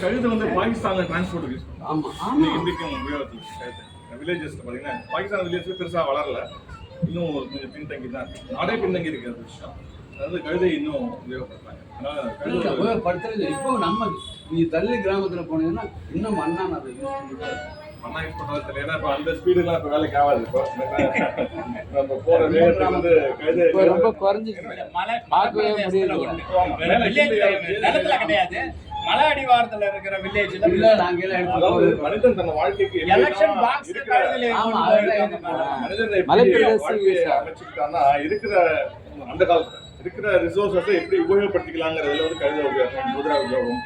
கழுதை வந்து பாகிஸ்தான்ல டிரான்ஸ்போர்ட் யூஸ் பண்ணுறாங்க. ஆமா ஆமா இன்றைக்கும் உபயோகத்தில் கழுதை வில்லேஜஸ்ல பார்த்தீங்கன்னா பாகிஸ்தான் வில்லேஜ் பெருசாக வளரல, இன்னும் கொஞ்சம் பின்தங்கி தான் இருக்கு. நாடே பின்தங்கி இருக்கு அது விஷயம். அதாவது கழுதை இன்னும் உபயோகப்படுறாங்க. அதனால உபயோகப்படுத்துறது இப்போ நம்ம நீ தள்ளி கிராமத்துல போனீங்கன்னா இன்னும் மண்ணா அதை மண்ணா யூஸ் பண்றது தெரியல. ஏன்னா இப்போ அந்த ஸ்பீடுலாம் இப்போ வேலைக்கு ஆகாது. இப்போ நம்ம போற வேகத்துக்கு வந்து கழுதை ரொம்ப குறைஞ்சி மலை பார்க்கவே முடியல. நிலத்துல கிடையாது, மலை அடிவாரத்துல இருக்கிற வில்லேஜ்ல இல்ல நாங்க எல்லாம் அதாவது எடுத்து மனிதன் தன் வாழ்க்கைக்கு எலெக்ஷன் பாக்ஸ் ஆமா, மனிதன் மலை எப்படி பிரதேசம் வாழ்க்கையை use ஆகும். அமைச்சுக்கிட்டான்னா இருக்கிற அந்த காலத்துல இருக்கிற ரிசோர்ஸஸை எப்படி உபயோகப்படுத்திக்கலாங்கிறதுல வந்து கழுதை உபயோகம், குதிரை உபயோகம்.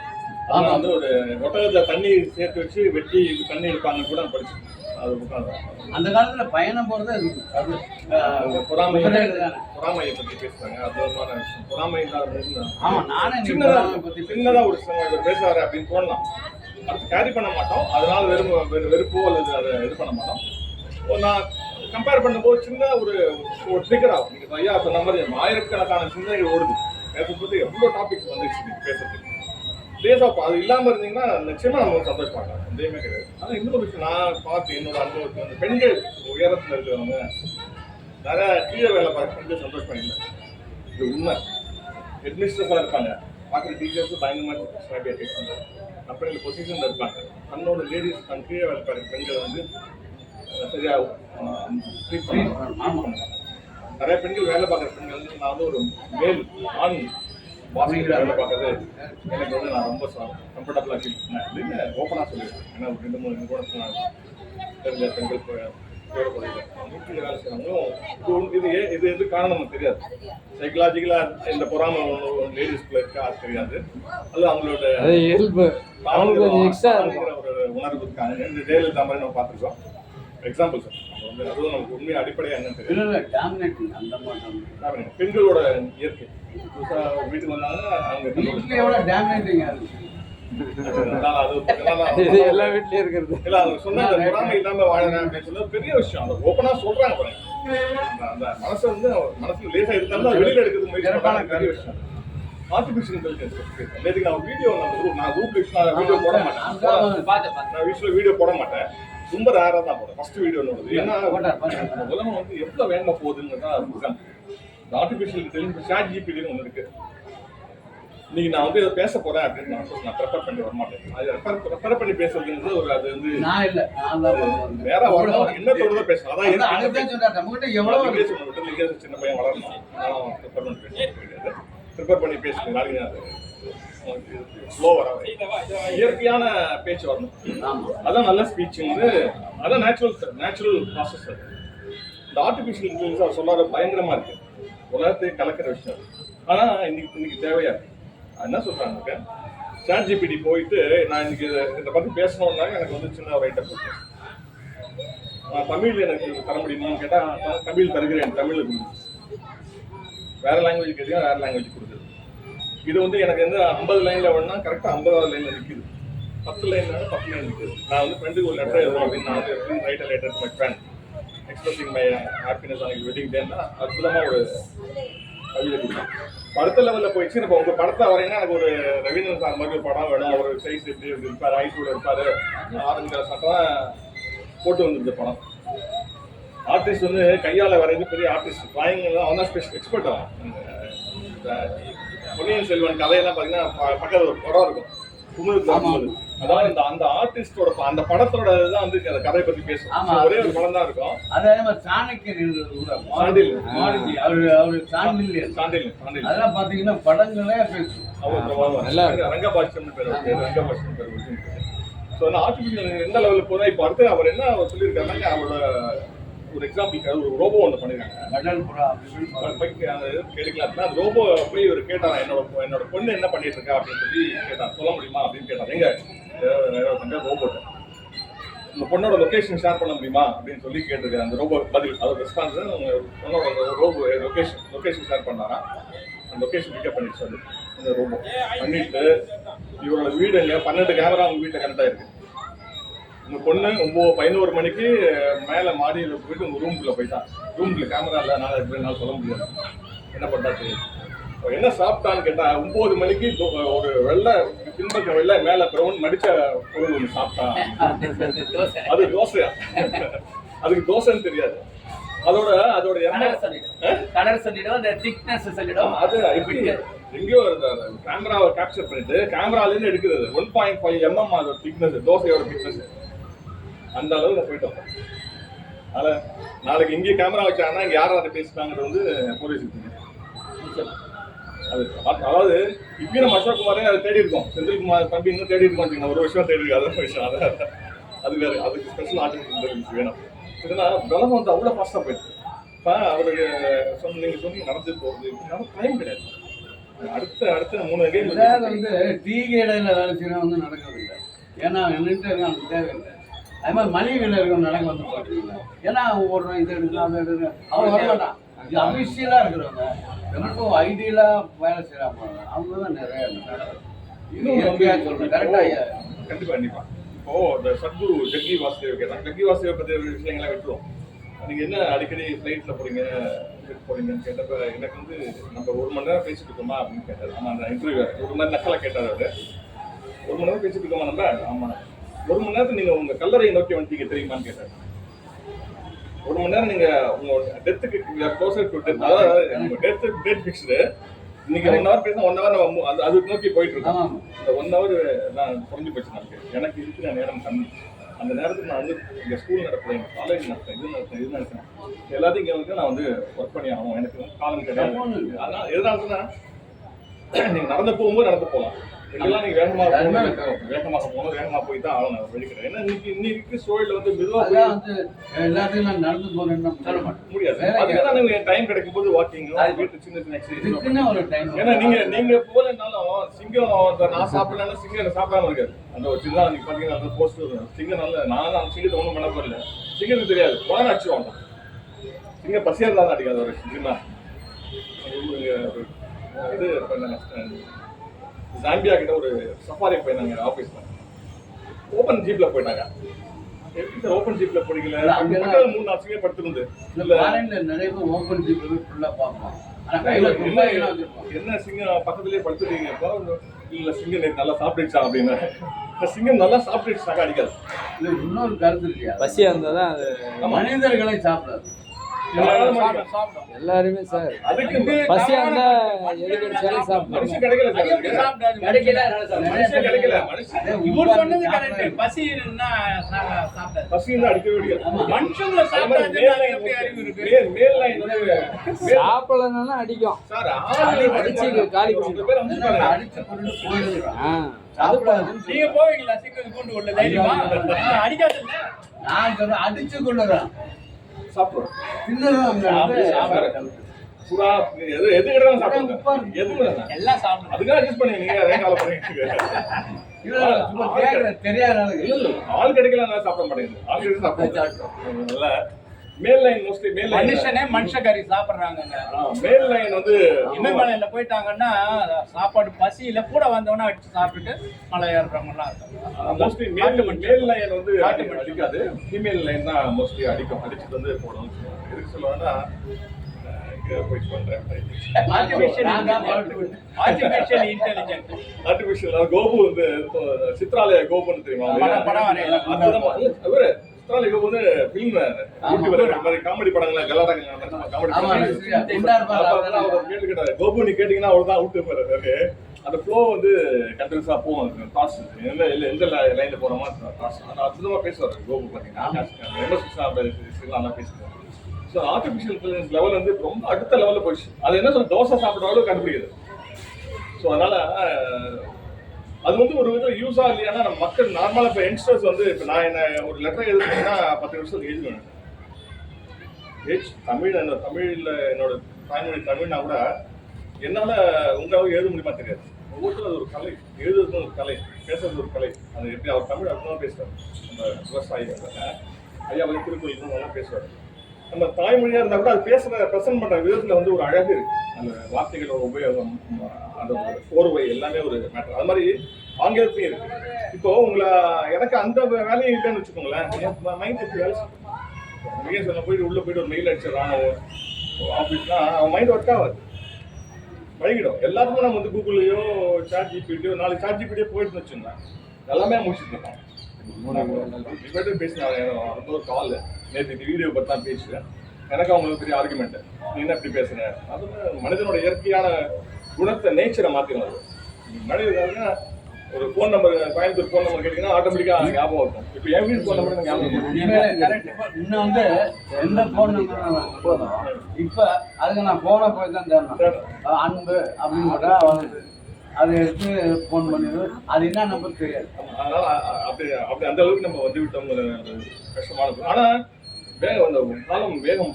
ஆனா வந்து ஒரு ஒட்டகத்தை தண்ணி சேர்த்து வச்சு வெட்டி தண்ணி எடுப்பாங்கன்னு கூட நான் படிச்சிருக்கேன். அது உட்காந்து அந்த காலத்துல பயணம் போறது அது பொறாமையை குதிரையில பொறாமையை பத்தி பேசுறாங்க. அற்புதமான விஷயம். பொறாமை இல்லாத ஆமா நானே சின்னதா பத்தி சின்னதா ஒரு இவர் பேசுவாரு அப்படின்னு தோணலாம். அடுத்து கேரி பண்ண மாட்டோம். அதனால வெறுப்போ அல்லது அதை இது பண்ண மாட்டோம். நான் கம்பேர் பண்ணும்போது சின்ன ஒரு ட்ரிகர் ஆகும். நீங்க ஐயா சொன்ன மாதிரி ஆயிரக்கணக்கான சிந்தனைகள் ஓடுது. பேசும்போது எவ்வளோ டாபிக் வந்துச்சு நீங்க பேசுறதுக்கு. லேசாக அது இல்லாமல் இருந்தீங்கன்னா நிச்சயமா நம்ம சந்தோஷமாட்டாங்க. எதுவுமே கிடையாது. ஆனால் இன்னொரு விஷயம் நான் பார்த்து என்னோட அனுபவத்தில் வந்து பெண்கள் உயரத்தில் இருக்கிறவங்க நிறைய கீழே வேலை பார்க்க பெண்கள் சந்தோஷமா இல்லை. இது உண்மை. ஹெட்மிஸ்டர்ஸாக இருப்பாங்க, பார்க்குற டீச்சர்ஸும் பயங்கரமாக ஸ்டாபியாக கேட்பாங்க. கம்பெனியில் பொசிஷனில் இருப்பாங்க. தன்னோட லேடிஸ் தன் கீழே வேலை பார்க்குற பெண்களை வந்து சரியா ட்ரீட் பண்ணுவாங்க. நிறைய பெண்கள் வேலை பார்க்குற பெண்கள் வந்து நான் வந்து ஒரு மேல் ஆண் வாசிக்கிற வேலை பார்க்கறது எனக்கு வந்து நான் ரொம்ப கம்ஃபர்டபுளாக ஃபீல் பண்ணேன் அப்படின்னு ஓப்பனாக சொல்லியிருக்கேன். ஏன்னா ஒரு 2-3 கூட நான் தெரிஞ்ச பெண்கள் வீட்டில் வேலை செய்கிறவங்களும் இது எது காரணம் தெரியாது. சைக்கலாஜிக்கலாக இந்த பொறாமை லேடிஸ்குள்ள இருக்கா அது தெரியாது. அது அவங்களோட இயல்பு ஒரு உணர்வு இருக்காங்க. இந்த ஜெயலலிதா மாதிரி நம்ம பார்த்துருக்கோம். எக்ஸாம்பிள் சார் வந்து அதுவும் நமக்கு உண்மையை அடிப்படையாக என்னன்னு தெரியும். பெண்களோட இயற்கை புதுசாக வீட்டுக்கு வந்தாங்கன்னா அவங்க எல்லா வீட்லயும் இருக்கிறது இல்ல அவங்க சொன்ன பொறாமை இல்லாம வாழறேன் அப்படின்னு சொல்ல பெரிய விஷயம். அந்த ஓப்பனா சொல்றாங்க பாருங்க. அந்த மனசு வந்து மனசுல லேசா இருந்தாலும் வெளியில எடுக்கிறது முயற்சி பண்றாங்க. பெரிய விஷயம். ஆர்டிபிஷியல் இன்டெலிஜென்ஸ் நேற்றுக்கு நான் வீடியோ நான் குரூப்ல வீடியோ போட மாட்டேன். நான் வீட்டுல வீடியோ போட மாட்டேன். ரொம்ப ரேரா தான் போடுறேன் ஃபர்ஸ்ட் வீடியோ நோடுது. ஏன்னா உலகம் வந்து எவ்வளவு வேகமா போகுதுங்கிறதா ஆர்டிபிஷியல் இன்டெலிஜென்ஸ் சாட் ஜிபிடின்னு ஒன்று இருக்கு. இன்னைக்கு நான் வந்து இதை பேச போறேன் அப்படின்னு நான் ப்ரிப்பேர் பண்ணி வரமாட்டேன். அது ப்ரிப்பேர் பண்ணி பேசுறதுங்கிறது ஒரு அது வந்து வேற வரணும் என்ன தோணுதோ பேசணும். அதான் எவ்வளவு பேசணும். சின்ன பையன் வளரணும். ப்ரிப்பேர் பண்ணி பேசணும். நாளைக்கு அது ஸ்லோ வர இயற்கையான பேச்சு வரணும். அதான் நல்ல ஸ்பீச் வந்து அதான் நேச்சுரல் ப்ராசஸ். அது இந்த ஆர்டிஃபிஷியல் இன்டெலிஜென்ஸ் அவர் சொல்லாத பயங்கரமா இருக்கு. உலகத்தை கலக்கிற விஷயம். ஆனா இன்னைக்கு தேவையா இருக்கு. என்ன சொல்றாங்க, சாட் ஜிபிடி போயிட்டு நான் இன்னைக்கு இதை பத்தி பேசணும்னா எனக்கு வந்து சின்ன ஒரு ஐட்டம் கொடுத்தேன். நான் தமிழ் எனக்கு தர முடியுமான்னு கேட்டா தமிழ் தருகிறேன், தமிழ்ல கொடுக்குது. வேற லாங்குவேஜ் கேட்டீங்கன்னா வேற லாங்குவேஜ் கொடுக்குது. இது வந்து எனக்கு வந்து 50 லைன்ல வேணும்னா கரெக்டா 50வது லைன்ல நிற்குது. 10 லைன்ல 10 லைன் நிற்குது. நான் வந்து ஃப்ரெண்டுக்கு ஒரு லெட்டர் எழுதணும் அப்படின்னு நான் வந்து write letter to my friend expressing my happiness on his wedding டேன்னா அற்புதமா ஒரு கவிதை கொடுத்தேன். அடுத்த லெவலில் போயிடுச்சு. இப்போ உங்க படத்தை வரையினா எனக்கு ஒரு ரவீந்திரன் சார் மாதிரி ஒரு படம் வேணும். அவர் சைஸ் எப்படி இருப்பார், ஐஸோட இருப்பாரு, ஆரஞ்சு சட்டம் போட்டு வந்துருந்த படம். ஆர்டிஸ்ட் வந்து கையால் வரைந்து பெரிய ஆர்டிஸ்ட் டிராயிங் எல்லாம் அவன் தான் ஸ்பெஷல் எக்ஸ்பர்ட் ஆகும். பொன்னியின் செல்வன் கதையெல்லாம் பார்த்தீங்கன்னா பக்கத்தில் ஒரு படம் இருக்கும் அதாவது அந்த ஆர்டிஸ்டோட அந்த படத்தோட இதுதான் வந்து அந்த கதையை பத்தி பேசும். ஒரே ஒரு படம் தான் இருக்கும். அதெல்லாம் பாத்தீங்கன்னா படங்களே பேசும். ரங்கபாஷ்யம் பேர் ரங்கபாஷ்யம் பேர். ஸோ அந்த ஆர்டிஃபிஷியல் எந்த லெவலில் போதா இப்போ அடுத்து அவர் என்ன சொல்லியிருக்காருன்னா அவரோட ஒரு எக்ஸாம்பிள் ஒரு ரோபோ ஒன்று பண்ணிருக்காங்க. கேட்கலாம் அந்த ரோபோ போய் இவர் கேட்டாரா என்னோட பொண்ணு என்ன பண்ணிட்டு இருக்கா அப்படின்னு சொல்லி கேட்டார். சொல்ல முடியுமா அப்படின்னு கேட்டார். எங்க ரோபோட் உங்க பொண்ணோட லொகேஷன் ஷேர் பண்ண முடியுமா அப்படின்னு சொல்லி கேட்டிருக்காரு. அந்த ரோபோ பதில் அதோட ரெஸ்பான்ஸ் உங்க பொண்ணோட ரோபோ லொகேஷன் ஷேர் பண்ணாரா, அந்த லொகேஷன் பிக்கப் பண்ணிட்டு சொல்லு. இந்த ரோபோ பண்ணிட்டு இவரோட வீடு எங்க 12 கேமரா உங்க வீட்டில் கனெக்ட் ஆயிருக்கு. உங்க பொண்ணு 11 மணிக்கு மேலே மாடியில் போயிட்டு உங்க ரூம்குள்ள போயிட்டான். ரூம்ல கேமரா இல்லை, நாள் 2 நாள் சொல்ல முடியாது. என்ன பண்ணா தெரியும். என்ன சாப்பிட்டான்னு கேட்டா 9 மணிக்கு ஒரு வெள்ளை பின்பக்க வெள்ளை மேல பிரவுன் மடிச்ச பொருள் ஒன்று சாப்பிட்டான். அது தோசையா? அதுக்கு தோசைன்னு தெரியாது. அதோட கலர் சொல்லிடும், அந்த திக்னஸ் சொல்லிடும். அது எப்படி எங்கேயோ கேமராவை கேப்சர் பண்ணிட்டு கேமரால இருந்து எடுக்கிறது 1.5 mm அதோட திக்னஸ், தோசையோட திக்னஸ். அந்த அளவுக்கு போயிட்டோம். அதனால நாளைக்கு இங்கே கேமரா வச்சாங்கன்னா இங்க யாராவது பேசினாங்கிறது வந்து போலீஸ். அதாவது இப்பயும் நம்ம அசோக்குமாரே அதை தேடி இருக்கோம், செந்தில்குமார் தம்பி இன்னும் தேடி இருக்கோம். ஒரு விஷயம் தேடி இருக்கு, அதான் விஷயம். அது வேறு, அதுக்கு ஸ்பெஷல் ஆர்டிஃபிஷியல் வேணும். இதுனா பலம் வந்து அவ்வளோ ஃபாஸ்ட்டாக போயிடுது. இப்போ அவருக்கு நீங்கள் சொன்னீங்க நடந்து போகுது, டைம் கிடையாது. அடுத்த 3 கேம் வந்து டீ கடையில் வேலை செய்யறவங்க வந்து நடக்கிறது இல்லை. ஏன்னா என்னன்ட்டு அவனுக்கு தேவையில்லை. அது மாதிரி மளிகை கடையில் இருக்கிறவங்க நடக்க வந்து பார்த்தீங்கன்னா, ஏன்னா அவங்க ஒரு இது எடுக்கலாம் அதை எடுக்கலாம், அவங்க வரமாட்டான். இது அபிஷியலாக இருக்கிறவங்க ரொம்ப ஐடியலாக வேலை செய்கிறாங்க, அவங்க தான் நிறைய சொல்கிறேன். கரெக்டாக கண்டிப்பா. இப்போ இந்த சத்குரு ஜக்கி வாசுதேவ் கேட்டாங்க. ஜக்கி வாசுதேவ் பற்றி விஷயங்கள்லாம் விட்டுருவோம். நீங்க என்ன அடிக்கடி ஃப்ளைட்ல போறீங்கன்னு கேட்டப்ப எனக்கு வந்து நம்ம 1 மணி நேரம் பேசிட்டு இருக்கோமா அப்படின்னு கேட்டாரு. ஆமா, அந்த இன்டர்வியூ ஒரு மாதிரி நக்கலா கேட்டாரு அவரு. 1 மணி நேரம் பேசிட்டு இருக்கோமா நம்ம? ஆமா. 1 மணி நேரத்துக்கு நீங்க உங்க கல்லறையை நோக்கி வந்துட்டீங்க தெரியுமான்னு கேட்டாரு. 1 மணி நேரம் நீங்க உங்க டெத்துக்கு க்ளோசர் டு டெத், அதாவது டெத் ஃபிக்ஸ்டு. இன்னைக்கு 1 ஹவர் பேசினா 1 ஹவர் நம்ம அதுக்கு நோக்கி போயிட்டு இருக்கோம். இந்த 1 ஹவர் நான் குறைஞ்சி போச்சு. எனக்கு இருக்கிற நேரம் கம்மி. அந்த நேரத்துக்கு நான் வந்து இங்கே ஸ்கூல் நடத்துறேன், எங்கள் காலேஜ் நடத்துறேன், இது நடத்துறேன், எல்லாத்தையும் இங்கே வந்து நான் வந்து ஒர்க் பண்ணி ஆகணும். எனக்கு வந்து காலம் கிடையாது. அதனால் எதனாலன்னா நீங்கள் நடந்து போகும்போது நடந்து போகலாம். எங்கெல்லாம் நீங்கள் வேகமாக போகணும், வேகமாக போய் தான் ஆகணும். வழி கிடையாது. ஏன்னா இன்னைக்கு சூழலில் வந்து மெதுவாக வந்து எல்லாத்தையும் நான் நடந்து போகிறேன்னு சொல்ல மாட்டேன், முடியாது. அதுதான் நீங்கள் டைம் கிடைக்கும் போது வாக்கிங், வீட்டு சின்ன சின்ன எக்ஸசைஸ் ஒரு டைம். ஏன்னா நீங்கள் போகலனாலும் சிங்கம் நான் சாப்பிடலன்னா சிங்கம் சாப்பிடாம இருக்காது. அந்த ஒரு சின்ன நீங்கள் பார்த்தீங்கன்னா அந்த போஸ்ட் சிங்கம் நல்ல நான் சிங்கத்தை ஒன்றும் பண்ண போகல. சிங்கத்துக்கு தெரியாது, உடனே அடிச்சுவாங்க. சிங்கம் பசியாக இருந்தாலும் அடிக்காது. ஒரு சிங்கம்னா இது ஜாம்பியா கிட்ட ஒரு சஃபாரி போயிருந்தாங்க ஆஃபீஸ்ல. ஓப்பன் ஜீப்ல போயிட்டாங்க. எப்படி சார் ஓப்பன் ஜீப்ல போறீங்களா? 3-4 சிங்கம் படுத்துருந்து நிறைய பேர் ஓப்பன் ஜீப் ஃபுல்லா பார்ப்போம். என்ன சிங்கம் பக்கத்துலயே படுத்துட்டீங்கப்பா? இல்ல சிங்கம் நேற்று நல்லா சாப்பிடுச்சா அப்படின்னு. சிங்கம் நல்லா சாப்பிட்டுச்சாக்கா அடிக்காது. இன்னொரு கருத்து இல்லையா, பசியா இருந்தாதான் அது மனிதர்களை சாப்பிடாது. எல்லாருமே சார் அதுக்கு பசியா இருந்தா எது கிடைச்சாலும் சாப்பிடுவாங்க. மனுஷன் கிடைக்கல இவர் சொன்னது கரெக்ட். பசின்னா சாப்பிடாது. பசின்னா அடிக்கவே முடியாது. மனுஷங்களை சாப்பிடாது அறிவு இருக்கு. மேல் லைன் சாப்பிடலன்னா அடிக்கும் சார். அடிச்சு காலி அடிச்சு கொண்டு போயிடுறான். நீங்க போவீங்களா சிக்கல் கொண்டு உள்ள தைரியமா? அடிக்காது இல்ல, நான் சொல்றேன் அடிச்சு கொண்டுறான். சாப்பிடுறோம். புறா எது கிடையாது சாப்பிடுங்க. எது எல்லாம் சாப்பிடுங்க. அதுக்காக யூஸ் பண்ணி நீங்க அதே காலம் பண்ணிட்டு தெரியாத ஆள் கிடைக்கல சாப்பிட மாட்டேங்குது. ஆள் கிடைக்க சாப்பிடுங்க. மேல் லைன் மோஸ்ட்லி மேல் லைன் மனுஷனே மனுஷக்கறி சாப்பிடுறாங்க. மேல் லைன் வந்து இமயமலையில போயிட்டாங்கன்னா சாப்பாடு பசியில கூட வந்தவனா அடிச்சு சாப்பிட்டுட்டு மலை ஏறுறவங்கலாம் இருக்காங்க. மோஸ்ட்லி மேல் லைன் வந்து அடிக்காது, ஃபீமேல் லைன் தான் மோஸ்ட்லி அடிக்கும். அடிச்சுட்டு வந்து போடணும். எதுக்கு சொல்லுவாங்கன்னா ஆர்டிபிஷியல் கோபு வந்து சித்ராலய கோபுன்னு தெரியுமா? சித்ராலய கோபு வந்து ஃபிலிம் மாதிரி காமெடி படங்கள் கேட்டு கேட்டாரு. கோபு நீ கேட்டீங்கன்னா அவர் தான் அவுட்டு போறாரு. அந்த ஃப்ளோ வந்து கண்டினியூஸா போகும். டாஸ் எந்த லைன்ல போறோமா டாஸ் அற்புதமா பேசுவார் கோபு. பார்த்தீங்கன்னா பேசுவார். ஸோ ஆர்டிஃபிஷியல் இன்டெலிஜென்ஸ் லெவல் வந்து ரொம்ப அடுத்த லெவலில் போயிடுச்சு. அது என்ன சொல்ற தோசை சாப்பிட்ற அளவுக்கு கண்டுபிடிக்குது. ஸோ அதனால அது வந்து ஒரு விதத்தில் யூஸாக இல்லையானா நம்ம மக்கள் நார்மலாக இப்போ யங்ஸ்டர்ஸ் வந்து இப்போ நான் என்ன ஒரு லெட்டர் எழுதுனேன்னா 10 நிமிஷத்துக்கு ஏஜ் வேணும். ஏஜ் தமிழில் என்னோட தாய்மொழி தமிழ்னா கூட என்னால் உங்களால் எழுத முடியுமா தெரியாது. ஒவ்வொருத்தரும் அது ஒரு கலை, எழுதுறது ஒரு கலை, பேசுறது ஒரு கலை. அது எப்படி அவர் தமிழ் அப்படிதான் பேசுவார். நம்ம விவசாயி ஐயா வந்து திருக்குறள் நல்லா பேசுவார். நம்ம தாய்மொழியாக இருந்தால் கூட அது ப்ரெசென்ட் பண்ணுற விதத்தில் வந்து ஒரு அழகு இருக்கு. அந்த வார்த்தைகளோட உபயோகம், அந்த கோர்வை எல்லாமே ஒரு மேட்டர். அது மாதிரி ஆங்கிலத்தையும் இருக்கு. இப்போ எனக்கு அந்த வேலையை இல்லைன்னு வச்சுக்கோங்களேன், மைண்ட் எப்படி வேலை செய்யும்? போயிட்டு உள்ள போயிட்டு ஒரு மெயில் அடிச்சிடறான் ஆஃபீஸ்னா அவன் மைண்ட் ஒர்க் ஆகாது. பழகிடும். எல்லாத்துக்கும் நம்ம வந்து கூகுள்லயோ சாட் ஜிபிடியோ 4 சாட் ஜிபிடியோ போயிட்டு வச்சுங்க எல்லாமே முடிச்சுட்டு இருக்கோம். இப்போ பேசினாங்க ரொம்ப ஒரு கால் நேற்று இந்த வீடியோ பற்றி தான் பேசுகிறேன். எனக்கு அவங்களுக்கு பெரிய ஆர்குமெண்ட், நீ என்ன இப்படி பேசுற? அது மனிதனோட இயற்கையான குணத்தை நேச்சரை மாற்றிடும். அது மனிதர்கள்னா ஒரு phone number, Coimbatore phone number கேட்டீங்கன்னா ஆட்டோமேட்டிக்காக ஞாபகம் இருக்கும். இப்போ என் வீட்டு ஃபோன் நம்பர் ஞாபகம் இருக்கும். இன்னும் வந்து எந்த ஃபோன் நம்பர் போதும். இப்போ அதுக்கு நான் ஃபோனை போய் தான் தேடணும். அன்பு அப்படின்னு போட்டால் வந்து அதை எடுத்து ஃபோன் பண்ணிடுவோம். அது என்ன நம்பர் தெரியாது. அதனால அப்படி அப்படி அந்த அளவுக்கு நம்ம வந்து விட்டோம். கஷ்டமானது. ஆனால் வேகம் அந்த காலம் வேகம்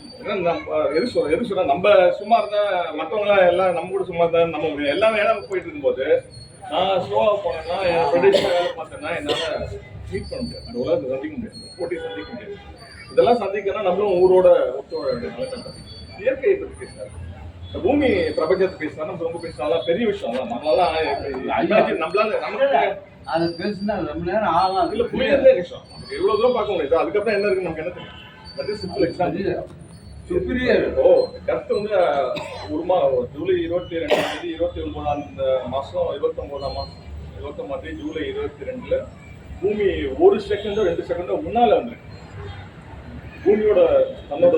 நம்ம எது சொல்ல நம்ம சும்மா இருந்தால் மற்றவங்களாம் எல்லாம் நம்ம கூட சும்மா இருந்தால் நம்ம எல்லா வேலை போயிட்டு இருக்கும்போது நான் ஸ்லோவாக போனேன்னா என் ப்ரொடியூசராக வேலை பார்த்தேன்னா என்னால் மீட் பண்ண முடியாது. அந்த உலகத்தை சந்திக்க முடியாது, போட்டி சந்திக்க முடியாது. இதெல்லாம் சந்திக்கணும்னா நம்மளும் ஊரோட ஒத்தோட நிலைமை. இயற்கையை பற்றி பேசுறாரு, இந்த பூமி பிரபஞ்சத்தை பேசுனா நம்ம ரொம்ப பேசினாலும் பெரிய விஷயம் தான். நம்மளால நமக்கு அதை பேசினா ரொம்ப நேரம் ஆகலாம். இல்லை புரியுறதே விஷயம். நமக்கு எவ்வளோ தூரம் பார்க்க முடியாது. அதுக்கப்புறம் என்ன இருக்கு நமக்கு என்ன தெரியும்? That is simple example. Superior கருத்து வந்து ஜூலை 22 29 மாதம் 29 ஜூலை 22 பூமி ஒரு செகண்டோ 2 செகண்டோ முன்னால வந்துருக்கு. பூமியோட தன்னோட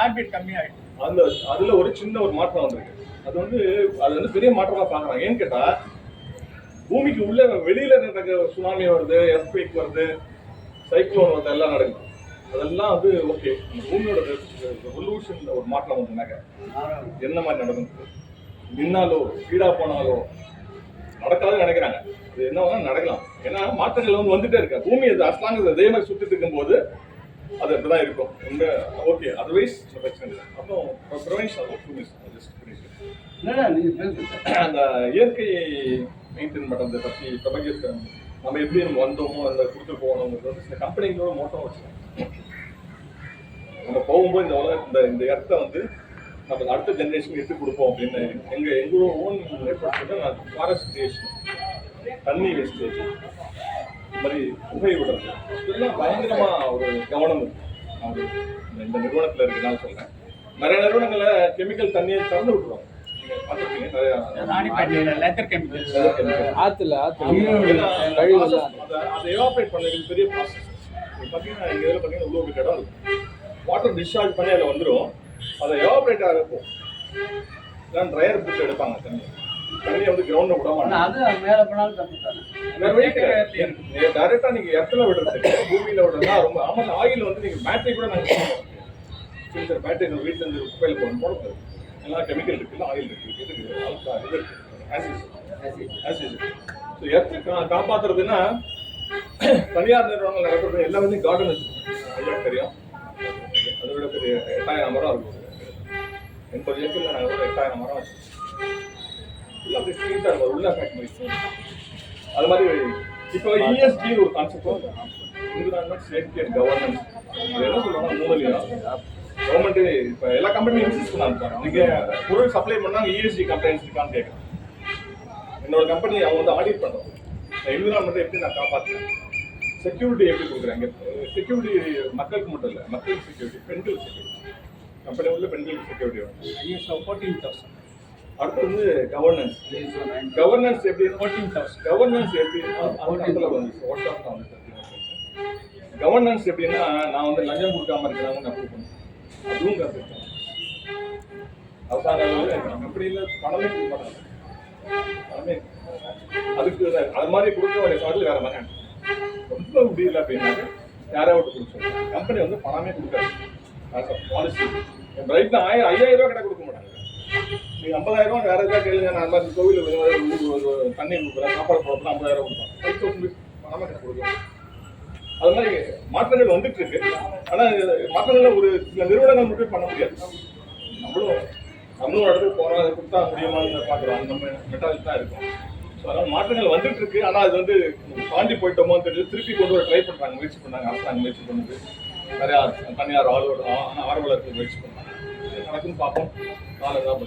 ஆர்பிட் கம்மியாயிடுச்சு. அந்த அதுல ஒரு சின்ன ஒரு மாற்றம் வந்திருக்கு. அது வந்து பெரிய மாற்றமா பாக்குறாங்க. ஏன்னு கேட்டா பூமிக்கு உள்ள வெளியில நடக்க சுனாமி வருது, எர்த்குவேக் வருது, சைக்ளோன் வருது, எல்லாம் நடக்குது. அதெல்லாம் வந்து ஓகே. பூமியோட ரெவல்யூஷன்ல ஒரு மாற்றம் வந்தாங்க என்ன மாதிரி நடக்கும்? நின்னாலோ ஸ்பீடா போனாலோ நடக்காதுன்னு நினைக்கிறாங்க. அது என்ன வேணா நடக்கலாம். ஏன்னா மாற்றங்கள் வந்து வந்துட்டே இருக்கு. பூமி அஸ்லாங்க அதே மாதிரி சுத்திட்டு இருக்கும்போது அது அப்படிதான் இருக்கும். ஓகே, அதர்வைஸ் பிரச்சனை இல்லை. அப்புறம் அந்த இயற்கையை மெயின்டைன் பண்ணுறதை பற்றி பிரபஞ்சத்தை நம்ம எப்படி நம்ம வந்தோமோ அந்த கொடுத்து போகணுங்கிறது வந்து சில கம்பெனிகளோட மோட்டம் வச்சுக்கோம். நம்ம போகும்போது இந்த உலக இந்த இடத்த வந்து நம்ம அடுத்த ஜென்ரேஷன் எடுத்து கொடுப்போம் அப்படின்னு எங்களோட ஓன் ஏற்படுத்தி ஃபாரஸ்ட் கிரியேஷன், தண்ணி வேஸ்டேஜ், இந்த மாதிரி புகை விடுறது, இதெல்லாம் பயங்கரமா ஒரு கவனம் இருக்கு. இந்த நிறுவனத்தில் இருக்குன்னு சொல்றேன். நிறைய நிறுவனங்களை கெமிக்கல் தண்ணியை திறந்து விட்டுருவாங்க. ஆத்துல அதை எவாபரேட் பண்ண பெரிய ப்ராசஸ். பார்த்தீங்கன்னா எங்கள் இதில் பார்த்தீங்கன்னா உள்ள ஒரு இடம் இருக்கும். வாட்டர் டிஸ்சார்ஜ் பண்ணி அதில் வந்துடும். அதை எவாபரேட் ஆகும். இதெல்லாம் ட்ரையர் போட்டு எடுப்பாங்க தண்ணியை வந்து கிரவுண்ட்ல விட மாட்டாங்க. டைரக்டா நீங்க இடத்துல விடுறதுக்கு பூமியில விடுறதா ரொம்ப. ஆமா, ஆயில் வந்து நீங்க பேட்டரி கூட நாங்கள் சொல்லுவோம். பேட்டரி நம்ம வீட்டுல இருந்து குப்பையில போடக்கூடாது. எல்லாம் கெமிக்கல் இருக்குல்ல, ஆயில் இருக்கு, இது இருக்கு, ஆசிட். காப்பாத்துறதுன்னா தனியார் நிறுவனங்கள் நடக்கிறது எல்லா வந்து கார்டன் ஐயா தெரியும். அதை விட பெரிய 8000 மரம் இருக்கும். 80 ஏக்கர்ல நாங்கள் 8000 மரம் வச்சிருக்கோம். உள்ள ஃபேக்டரி அது மாதிரி. இப்போ ESG ஒரு concept, environment safety and governance. என்ன சொல்லுவாங்க, மூணுலையும் கவர்மெண்ட் இப்போ எல்லா கம்பெனியும் இன்சிஸ்ட் பண்ணாங்க. நீங்க பொருள் சப்ளை பண்ணாங்க ESG கம்ப்ளைண்ட்ஸ் இருக்கான்னு கேட்குறேன். என்னோட கம்பெனி அவங்க வந்து ஆடிட் பண்ணுறோம். என்விரான்மெண்ட்டை எப்படி நான் காப்பாற்றுறேன், செக்யூரிட்டி எப்படி கொடுக்குறாங்க. செக்யூரிட்டி மக்களுக்கு மட்டும் இல்லை, மக்களுக்கு செக்யூரிட்டி, பெண்களுக்கு செக்யூரிட்டி, கம்பெனி உள்ள பெண்களுக்கு செக்யூரிட்டி வரும். 14,000. அடுத்து வந்து கவர்னன்ஸ் எப்படி 14,000. கவர்னன்ஸ் எப்படி கவர்னன்ஸ் எப்படின்னா நான் வந்து லஞ்சம் கொடுக்காம இருக்கிறாங்க அப்ரூவ் பண்ணுவேன். அதுவும் கற்றுக்கிட்டேன். அரசாங்கம் கம்பெனியில் பணமே கொடுக்க மாட்டாங்க. பணமே அதுக்கு அது மாதிரி கொடுக்க வேண்டிய சமயத்தில் வேற மாதிரி ரொம்ப முடியல அப்படின்னா யாராவது கொடுத்துருவாங்க. கம்பெனி வந்து பணமே கொடுக்காது. பாலிசி ரைட்ல 5,000 ரூபா கிட்ட கொடுக்க மாட்டாங்க. நீங்கள் 50,000 ரூபா வேற ஏதாவது கேளுங்க. நான் அந்த மாதிரி கோவில் தண்ணி கொடுக்குறேன், சாப்பாடு போடுறதுனா 50,000 ரூபா கொடுப்பேன். 5,000 பணமாக கிட்ட கொடுக்குறேன். அது மாதிரி மாற்றங்கள் வந்துட்டு இருக்கு. ஆனால் மாற்றங்கள்ல ஒரு சில நிறுவனங்கள் மட்டும் பண்ண முடியாது. நம்மளும் ஒரு இடத்துக்கு போகிறோம், அதை கொடுத்தா முடியுமான்னு பார்க்குறோம். அந்த மெட்டாலிட்டி தான் இருக்கும். ஸோ அதனால் மாற்றங்கள் வந்துட்டு இருக்கு. ஆனால் அது வந்து தாண்டி போயிட்டோமோன்னு தெரிஞ்சு திருப்பி கொண்டு வர ட்ரை பண்ணுறாங்க, முயற்சி பண்ணாங்க. அரசாங்கம் முயற்சி பண்ணுது, நிறையா தனியார் ஆர்வலர்கள் முயற்சி பண்ணாங்க. நடக்குன்னு பார்ப்போம். நாளைக்கு தான்